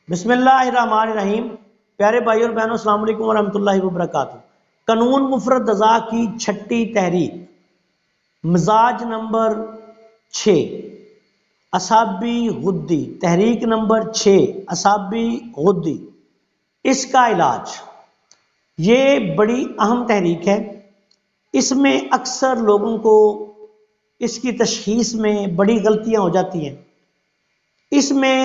بسم اللہ الرحمن الرحیم۔ پیارے بھائیوں اور بہنوں، السلام علیکم ورحمۃ اللہ وبرکاتہ۔ قانون مفرد اعضاء کی چھٹی تحریک، مزاج نمبر 6، اعصابی غدی، تحریک نمبر 6، اعصابی غدی۔ اس کا علاج، یہ بڑی اہم تحریک ہے۔ اس میں اکثر لوگوں کو اس کی تشخیص میں بڑی غلطیاں ہو جاتی ہیں۔ اس میں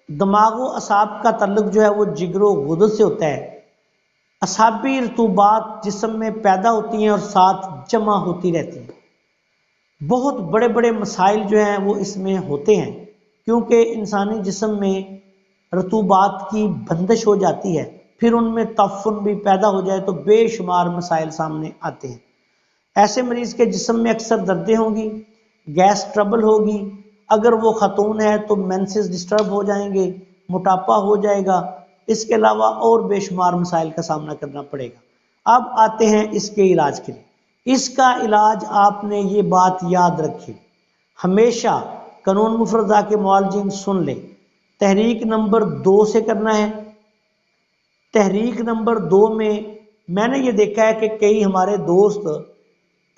دماغ و اعصاب کا تعلق جو ہے وہ جگر و غدد سے ہوتا ہے۔ اعصابی رطوبات جسم میں پیدا ہوتی ہیں اور ساتھ جمع ہوتی رہتی ہیں۔ بہت بڑے بڑے مسائل جو ہیں وہ اس میں ہوتے ہیں، کیونکہ انسانی جسم میں رطوبات کی بندش ہو جاتی ہے، پھر ان میں تعفن بھی پیدا ہو جائے تو بے شمار مسائل سامنے آتے ہیں۔ ایسے مریض کے جسم میں اکثر دردیں ہوں گی، گیس ٹربل ہوگی، اگر وہ خاتون ہے تو مینسز ڈسٹرب ہو جائیں گے، موٹاپا ہو جائے گا، اس کے علاوہ اور بے شمار مسائل کا سامنا کرنا پڑے گا۔ اب آتے ہیں اس کے علاج کے لیے۔ اس کا علاج آپ نے یہ بات یاد رکھی، ہمیشہ قانون مفرد اعضاء کے معالجین سن لیں، تحریک نمبر 2 سے کرنا ہے۔ تحریک نمبر 2 میں نے یہ دیکھا ہے کہ کئی ہمارے دوست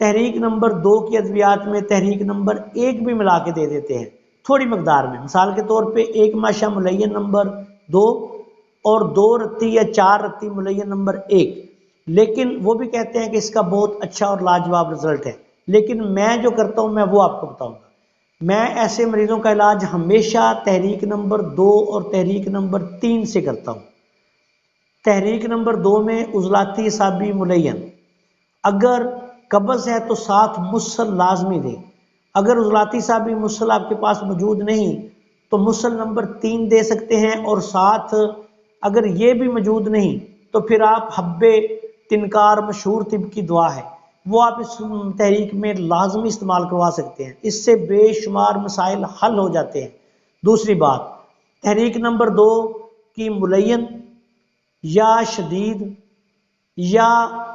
تحریک نمبر 2 کی ادویات میں تحریک نمبر 1 بھی ملا کے دے دیتے ہیں تھوڑی مقدار میں۔ مثال کے طور پہ 1 ماشا ملین نمبر 2 اور 2 رتی یا 4 رتی ملین نمبر 1، لیکن وہ بھی کہتے ہیں کہ اس کا بہت اچھا اور لاجواب رزلٹ ہے۔ لیکن میں جو کرتا ہوں میں وہ آپ کو بتاؤں گا۔ میں ایسے مریضوں کا علاج ہمیشہ تحریک نمبر 2 اور تحریک نمبر 3 سے کرتا ہوں۔ تحریک نمبر 2 میں عضلاتی اعصابی ملین، اگر قبض ہے تو ساتھ مسل لازمی دیں۔ اگر عضلاتی اعصابی مسل آپ کے پاس موجود نہیں تو مسل نمبر 3 دے سکتے ہیں، اور ساتھ اگر یہ بھی موجود نہیں تو پھر آپ حب تنکار، مشہور طب کی دعا ہے، وہ آپ اس تحریک میں لازمی استعمال کروا سکتے ہیں۔ اس سے بے شمار مسائل حل ہو جاتے ہیں۔ دوسری بات، تحریک نمبر 2 کی ملین یا شدید یا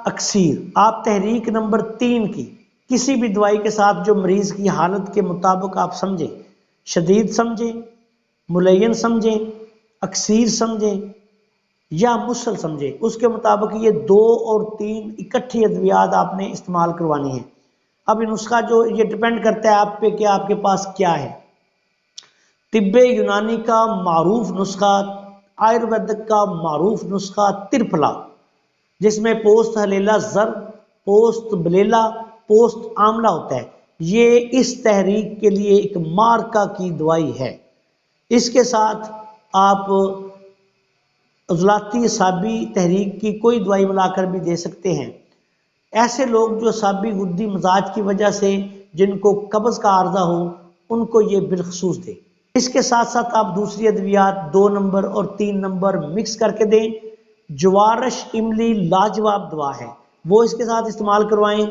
اکثیر، آپ تحریک نمبر 3 کی کسی بھی دوائی کے ساتھ جو مریض کی حالت کے مطابق آپ سمجھیں، شدید سمجھیں، ملین سمجھیں، اکثیر سمجھیں یا مسل سمجھیں، اس کے مطابق یہ 2 اور 3 اکٹھی ادویات آپ نے استعمال کروانی ہے۔ اب یہ نسخہ جو یہ ڈیپینڈ کرتا ہے آپ پہ کہ آپ کے پاس کیا ہے۔ طب یونانی کا معروف نسخہ، آیورویدک کا معروف نسخہ ترپلا، جس میں پوست ہلیلا زر، پوست بلیلا، پوست آملہ ہوتا ہے، یہ اس تحریک کے لیے ایک مارکا کی دوائی ہے۔ اس کے ساتھ آپ عضلاتی اعصابی تحریک کی کوئی دوائی ملا کر بھی دے سکتے ہیں۔ ایسے لوگ جو اعصابی غدی مزاج کی وجہ سے جن کو قبض کا عارضہ ہو، ان کو یہ بالخصوص دیں۔ اس کے ساتھ ساتھ آپ دوسری ادویات 2 نمبر اور 3 نمبر مکس کر کے دیں۔ جوارش املی لاجواب دوا ہے، وہ اس کے ساتھ استعمال کروائیں۔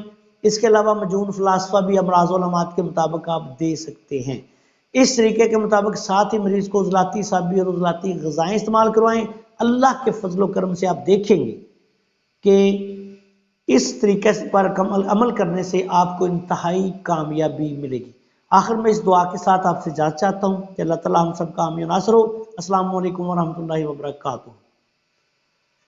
اس کے علاوہ مجون فلاسفہ بھی امراض و علامات کے مطابق آپ دے سکتے ہیں۔ اس طریقے کے مطابق ساتھ ہی مریض کو عضلاتی اعصابی اور عضلاتی غذائیں استعمال کروائیں۔ اللہ کے فضل و کرم سے آپ دیکھیں گے کہ اس طریقے پر عمل کرنے سے آپ کو انتہائی کامیابی ملے گی۔ آخر میں اس دعا کے ساتھ آپ سے اجازت چاہتا ہوں کہ اللہ تعالیٰ ہم سب کا حامی و ناصر ہو۔ السلام علیکم ورحمۃ اللہ وبرکاتہ۔